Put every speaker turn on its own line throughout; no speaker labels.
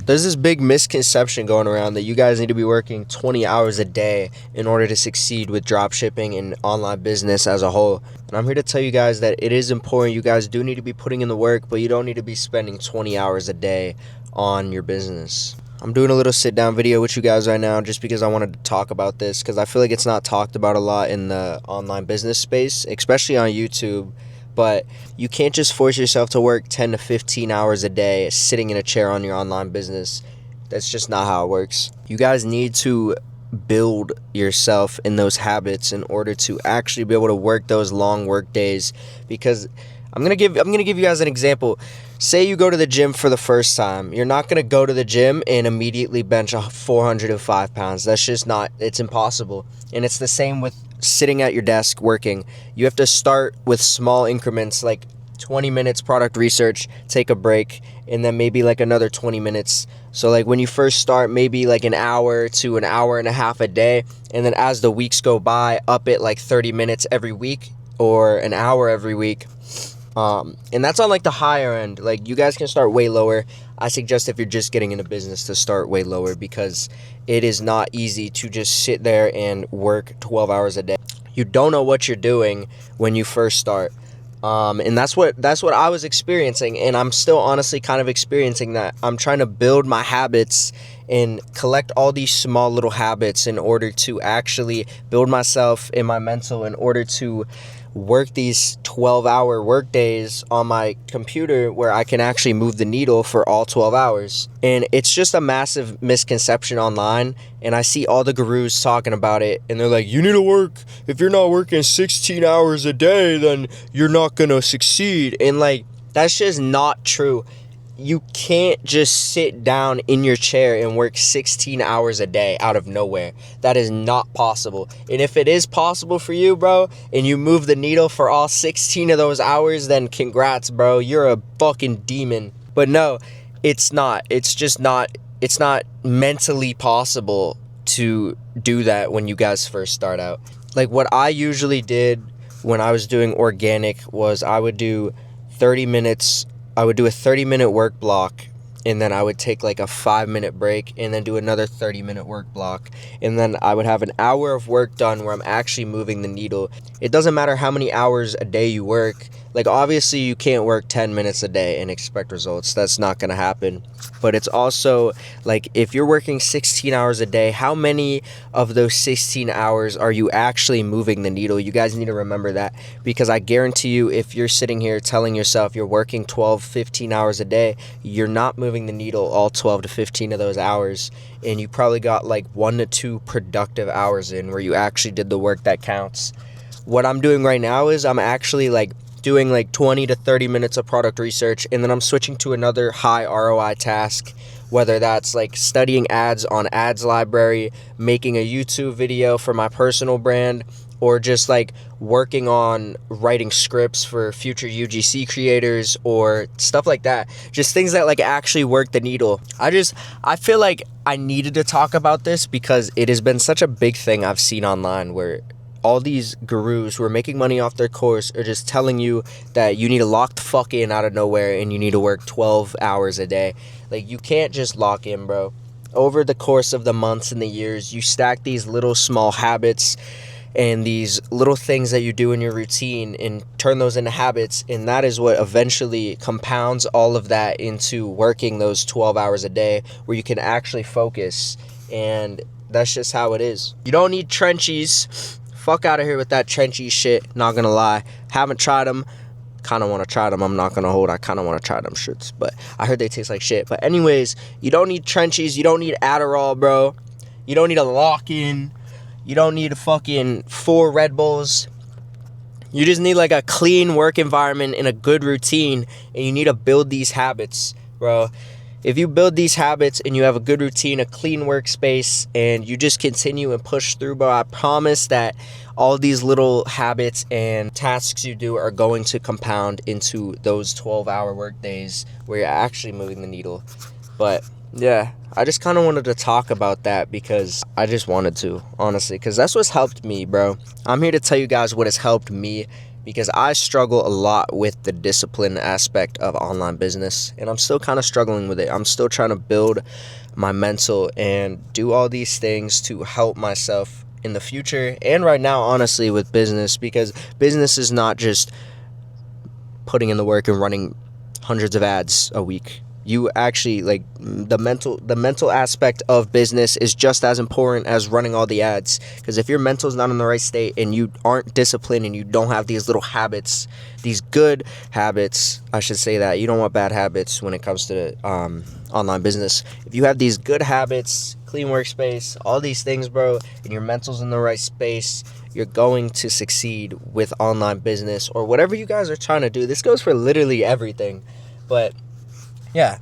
There's this big misconception going around that you guys need to be working 20 hours a day in order to succeed with dropshipping and online business as a whole. And I'm here to tell you guys that it is important. You guys do need to be putting in the work, but you don't need to be spending 20 hours a day on your business. I'm doing a little sit down video with you guys right now just because I wanted to talk about this, because I feel like it's not talked about a lot in the online business space, especially on YouTube. But you can't just force yourself to work 10 to 15 hours a day sitting in a chair on your online business. That's just not how it works. You guys need to build yourself in those habits in order to actually be able to work those long work days. Because I'm gonna give you guys an example. Say you go to the gym for the first time. You're not gonna go to the gym and immediately bench 405 pounds. That's just not, it's impossible. And it's the same with sitting at your desk working. You have to start with small increments, like 20 minutes product research, take a break, and then maybe like another 20 minutes. So like when you first start, maybe like an hour to an hour and a half a day, and then as the weeks go by, up it like 30 minutes every week or an hour every week. And that's on like the higher end. Like you guys can start way lower. I suggest if you're just getting into business to start way lower, because it is not easy to just sit there and work 12 hours a day. You don't know what you're doing when you first start. And that's what I was experiencing, and I'm still honestly kind of experiencing that. I'm trying to build my habits and collect all these small little habits in order to actually build myself in my mental, in order to work these 12-hour work days on my computer where I can actually move the needle for all 12 hours. And it's just a massive misconception online, and I see all the gurus talking about it, and they're like, you need to work, if you're not working 16 hours a day, then you're not gonna succeed. And like, that's just not true. You can't just sit down in your chair and work 16 hours a day out of nowhere. That is not possible. And if it is possible for you, bro, and you move the needle for all 16 of those hours, then congrats, bro. You're a fucking demon. But no, it's not. It's just not. It's not mentally possible to do that when you guys first start out. Like what I usually did when I was doing organic was I would do 30 minutes. I would do a 30-minute work block, and then I would take like a 5-minute break and then do another 30-minute work block. And then I would have an hour of work done where I'm actually moving the needle. It doesn't matter how many hours a day you work. Like obviously you can't work 10 minutes a day and expect results. That's not going to happen. But it's also like if you're working 16 hours a day, how many of those 16 hours are you actually moving the needle? You guys need to remember that, because I guarantee you if you're sitting here telling yourself you're working 12, 15 hours a day, you're not moving the needle all 12 to 15 of those hours. And you probably got like 1 to 2 productive hours in where you actually did the work that counts. What I'm doing right now is I'm actually like doing like 20 to 30 minutes of product research, and then I'm switching to another high ROI task, whether that's like studying ads on Ads Library, making a YouTube video for my personal brand, or just like working on writing scripts for future UGC creators or stuff like that. Just things that like actually work the needle. I feel like I needed to talk about this because it has been such a big thing I've seen online, where all these gurus who are making money off their course are just telling you that you need to lock the fuck in out of nowhere and you need to work 12 hours a day. Like, you can't just lock in, bro. Over the course of the months and the years, you stack these little small habits and these little things that you do in your routine and turn those into habits, and that is what eventually compounds all of that into working those 12 hours a day where you can actually focus. And that's just how it is. You don't need trenchies. Fuck out of here with that trenchy shit, not gonna lie. Haven't tried them. Kind of want to try them. I'm not gonna hold. I kind of want to try them shits, but I heard they taste like shit. But anyways, you don't need trenchies. You don't need Adderall, bro. You don't need a lock-in. You don't need a fucking 4 Red Bulls. You just need like a clean work environment and a good routine, and you need to build these habits, bro. If you build these habits and you have a good routine, a clean workspace, and you just continue and push through, bro, I promise that all these little habits and tasks you do are going to compound into those 12-hour work days where you're actually moving the needle. But yeah, I just kind of wanted to talk about that because I just wanted to, honestly, because that's what's helped me, bro. I'm here to tell you guys what has helped me, because I struggle a lot with the discipline aspect of online business, and I'm still kind of struggling with it. I'm still trying to build my mental and do all these things to help myself in the future and right now, honestly, with business, because business is not just putting in the work and running hundreds of ads a week. You actually, like, the mental aspect of business is just as important as running all the ads, because if your mental is not in the right state and you aren't disciplined and you don't have these little habits, these good habits, I should say, that you don't want bad habits when it comes to online business. If you have these good habits, clean workspace, all these things, bro, and your mental's in the right space, you're going to succeed with online business or whatever you guys are trying to do. This goes for literally everything. But yeah,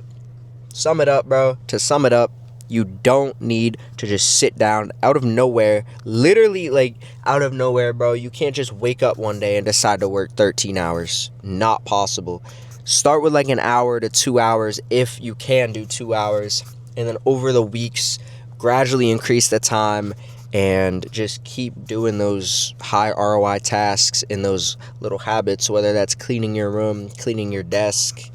sum it up, bro. To sum it up, you don't need to just sit down out of nowhere, literally, like, out of nowhere, bro. You can't just wake up one day and decide to work 13 hours. Not possible. Start with like an hour to 2 hours if you can do 2 hours, and then over the weeks gradually increase the time and just keep doing those high ROI tasks and those little habits, whether that's cleaning your room, cleaning your desk,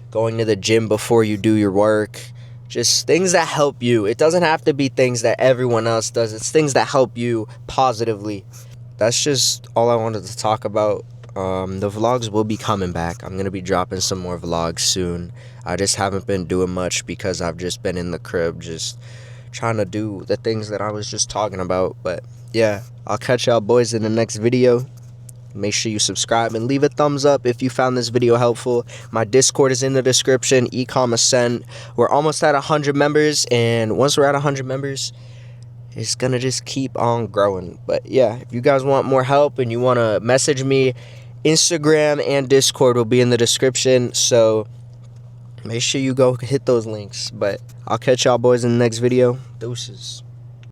going to the gym before you do your work, just things that help you. It doesn't have to be things that everyone else does. It's things that help you positively. That's just all I wanted to talk about. The vlogs will be coming back. I'm going to be dropping some more vlogs soon. I just haven't been doing much because I've just been in the crib just trying to do the things that I was just talking about. But yeah, I'll catch y'all boys in the next video. Make sure you subscribe and leave a thumbs up if you found this video helpful. My Discord is in the description, Ecom Ascent. We're almost at 100 members, and once we're at 100 members, it's gonna just keep on growing. But yeah, if you guys want more help and you want to message me, Instagram and Discord will be in the description, so make sure you go hit those links. But I'll catch y'all boys in the next video. Deuces.